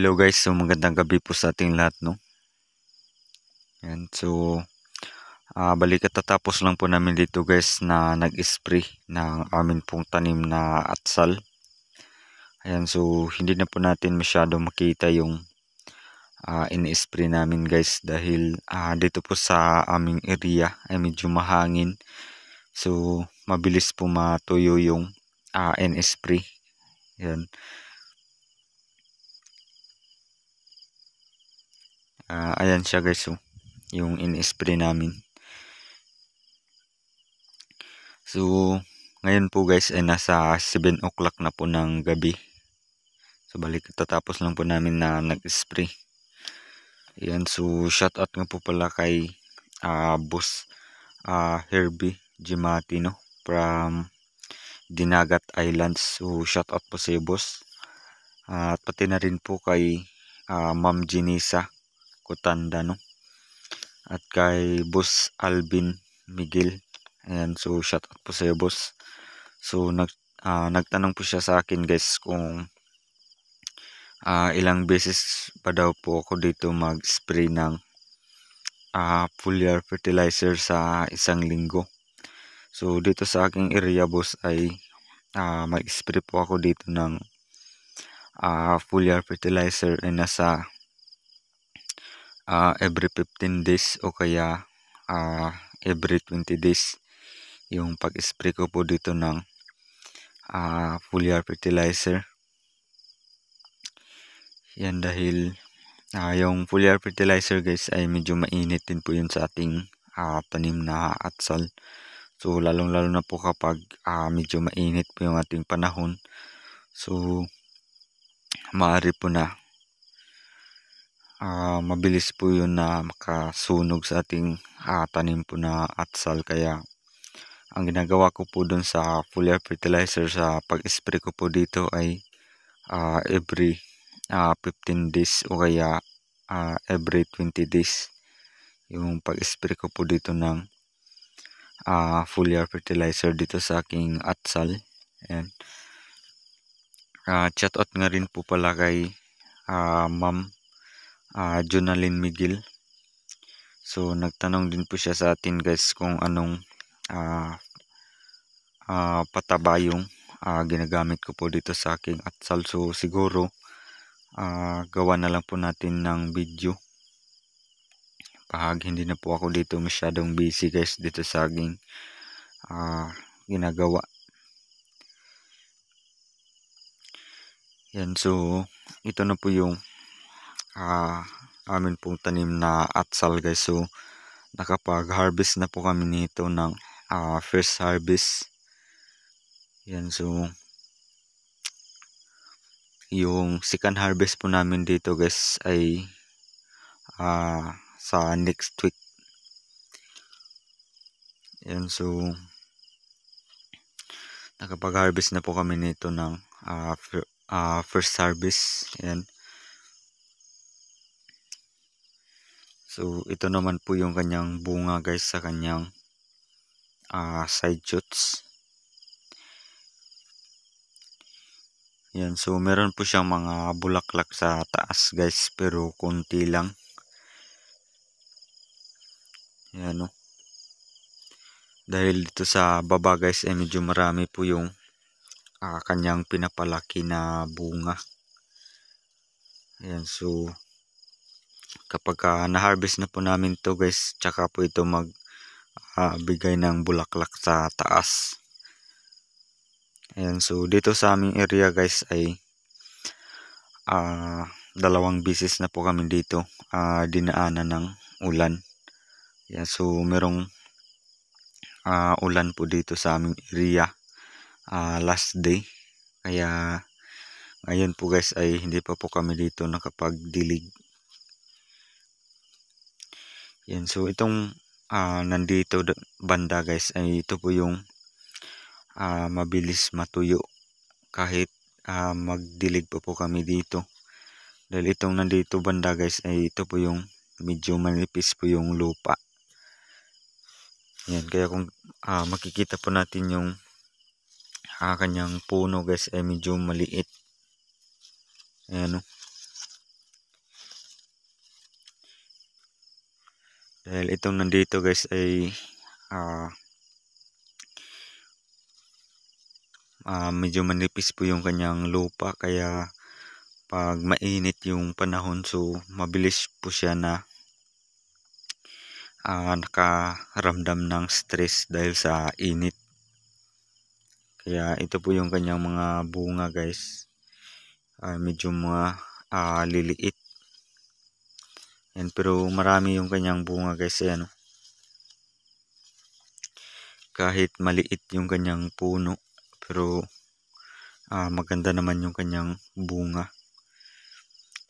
Hello guys, so magandang gabi po sa ating lahat, no? Yan, so bali katatapos lang po namin dito guys na nag-spray ng amin pong tanim na atsal. Ayan, so hindi na po natin masyado makita yung in-spray namin guys dahil dito po sa aming area ay medyo mahangin. So mabilis po matuyo yung in-spray. Yan. Ayan siya guys, so yung in-spray namin. So ngayon po guys ay nasa 7 o'clock na po ng gabi. So balik tatapos lang po namin na nag-spray. Ayan, so shout out nga po pala kay Boss Herbie Gimati, no, from Dinagat Islands. So shout out po sa boss. At pati na rin po kay Ma'am Jinisa Kutanda, no, at kay Boss Alvin Miguel. Ayan, so shout out po sa boss. So nagtanong po siya sa akin guys kung ilang beses pa daw po ako dito mag-spray ng foliar fertilizer sa isang linggo. So dito sa aking area boss ay mag-spray po ako dito ng foliar fertilizer ay nasa every 15 days o kaya every 20 days yung pag-spray ko po dito ng foliar fertilizer. Yan, dahil yung foliar fertilizer guys ay medyo mainit din po yun sa ating tanim na atsal. So lalong lalo na po kapag medyo mainit po yung ating panahon. So maaari po na mabilis po yun na makasunog sa ating tanim po na atsal. Kaya ang ginagawa ko po dun sa foliar fertilizer sa pag-spray ko po dito ay every 15 days o kaya every 20 days yung pag-spray ko po dito ng foliar fertilizer dito sa aking atsal. Ayan. Shout out nga rin po pala kay Ma'am Jonalyn Miguel. So nagtanong din po siya sa atin guys kung anong pataba yung ginagamit ko po dito sa aking atsal. So siguro gawa na lang po natin ng video pag hindi na po ako dito masyadong busy guys dito sa aking ginagawa. Yan, so ito na po yung amin pong tanim na atsal guys. So nakapag-harvest na po kami nito ng first harvest. Yan, so yung second harvest po namin dito guys ay sa next week. Yan, so nakapag-harvest na po kami nito ng first harvest. Yan. So ito naman po yung kanyang bunga guys sa kanyang side shoots. Yan, so meron po siyang mga bulaklak sa taas guys pero konti lang. Yan, no. Dahil dito sa baba guys ay medyo marami po yung kanyang pinapalaki na bunga. Yan, so kapag na-harvest na po namin to guys, tsaka po ito bigay ng bulaklak sa taas. Ayan, so dito sa aming area guys ay dalawang beses na po kami dito dinaanan ng ulan. Ayan, so merong ulan po dito sa aming area last day. Kaya ngayon po guys ay hindi pa po kami dito nakapagdilig. Yan, so itong nandito banda guys ay ito po yung mabilis matuyo kahit magdilig pa po kami dito. Dahil itong nandito banda guys ay ito po yung medyo manipis po yung lupa. Yan, kaya kung makikita po natin yung kanyang puno guys ay medyo maliit. Ayan, no? Dahil itong nandito guys ay medyo manipis po yung kanyang lupa, kaya pag mainit yung panahon so mabilis po siya na nakaramdam ng stress dahil sa init. Kaya ito po yung kanyang mga bunga guys, medyo mga liliit. Yan, pero marami yung kanyang bunga guys. Ayan, kahit maliit yung kanyang puno pero maganda naman yung kanyang bunga.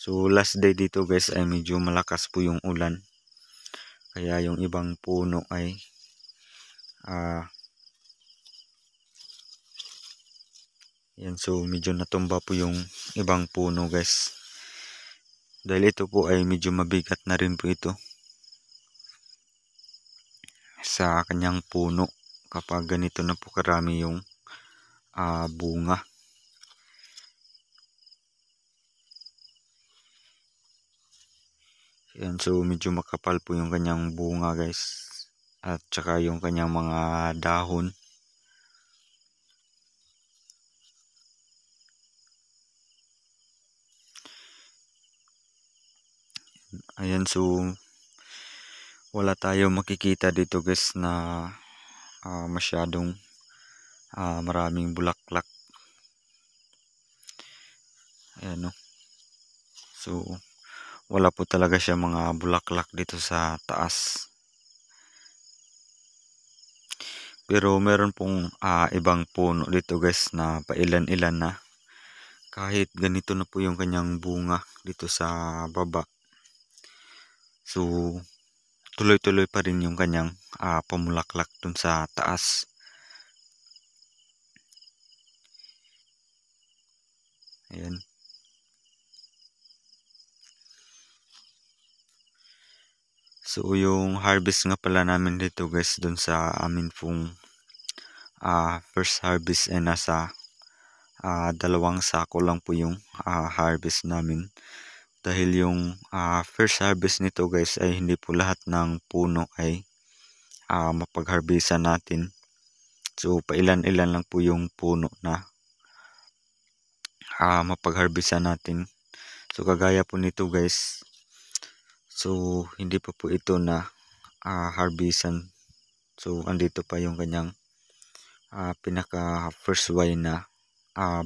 So last day dito guys ay medyo malakas po yung ulan, kaya yung ibang puno ay yan, so medyo natumba po yung ibang puno guys, dahil ito po ay medyo mabigat na rin po ito sa kanyang puno kapag ganito na po karami yung bunga. Yan, so medyo makapal po yung kanyang bunga guys, at saka yung kanyang mga dahon. Ayan, so wala tayo makikita dito guys na masyadong maraming bulaklak. Ayan, no? So wala po talaga siya mga bulaklak dito sa taas. Pero meron pong ibang puno dito guys na pailan-ilan na kahit ganito na po yung kanyang bunga dito sa baba. So tuloy-tuloy pa rin yung kanyang pamulaklak dun sa taas. Ayan. So yung harvest nga pala namin dito guys dun sa amin pong first harvest ay nasa 2 sako lang po yung harvest namin. Dahil yung first harvest nito guys ay hindi po lahat ng puno ay mapag-harvestan natin. So pailan-ilan lang po yung puno na mapag-harvestan natin. So kagaya po nito guys, so hindi pa po ito na harvestan. So andito pa yung kanyang pinaka first Y na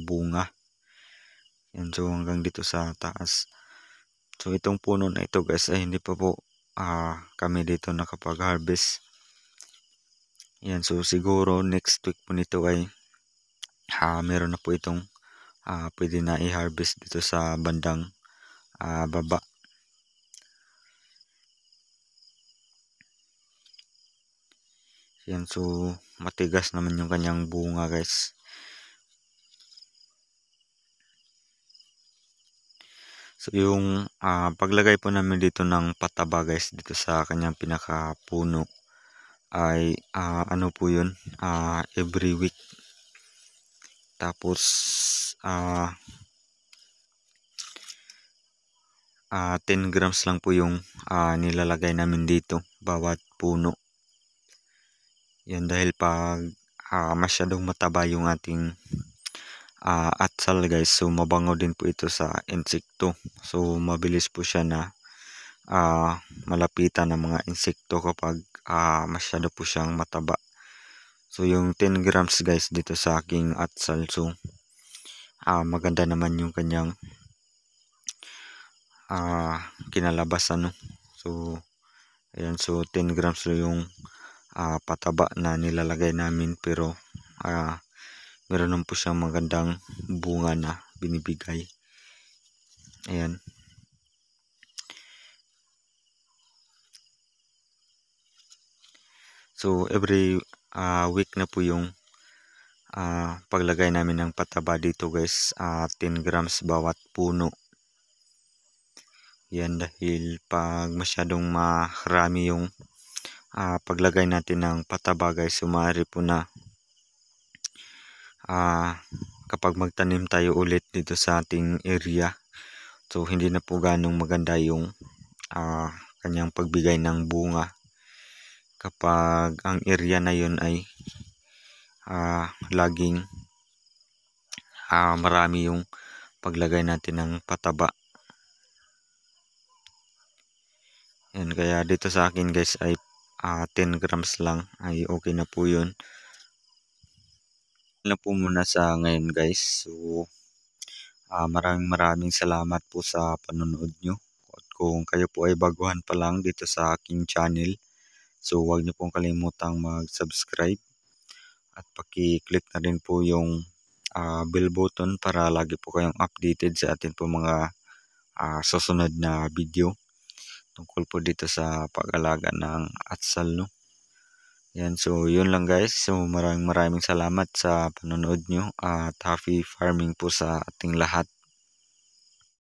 bunga. Yan, so hanggang dito sa taas. So itong puno na ito guys ay hindi pa po kami dito nakapag-harvest. Yan, so siguro next week po nito ay meron na po itong pwede na i-harvest dito sa bandang baba. Yan, so matigas naman yung kanyang bunga guys. So yung paglagay po namin dito ng pataba guys dito sa kanyang pinakapuno ay ano po yun, every week. Tapos 10 grams lang po yung nilalagay namin dito bawat puno. Yan, dahil pag masyadong mataba yung ating atsal guys, so mabango din po ito sa insekto. So mabilis po siya na malapitan ng mga insekto kapag masyado po siyang mataba. So yung 10 grams guys dito sa aking atsal, so maganda naman yung kanyang kinalabasan, no? So ayan, so 10 grams yung pataba na nilalagay namin, pero meron naman po siyang magandang bunga na binibigay. Ayan. So every week na po yung paglagay namin ng pataba dito guys, 10 grams bawat puno. Yan, dahil pag masyadong marami yung paglagay natin ng pataba guys, sumari po na kapag magtanim tayo ulit dito sa ating area, so hindi na po ganong maganda yung kanyang pagbigay ng bunga kapag ang area na yun ay laging marami yung paglagay natin ng pataba. Yan, kaya dito sa akin guys ay 10 grams lang ay okay na po yun. Na po muna sa ngayon guys. So maraming salamat po sa panonood nyo. At kung kayo po ay baguhan pa lang dito sa aking channel, so huwag niyo pong kalimutang mag-subscribe at paki-click na rin po yung bell button para lagi po kayong updated sa atin po mga susunod na video tungkol po dito sa pag-alaga ng atsal, no. Yan, so yun lang guys. So maraming salamat sa panonood nyo at happy farming po sa ating lahat.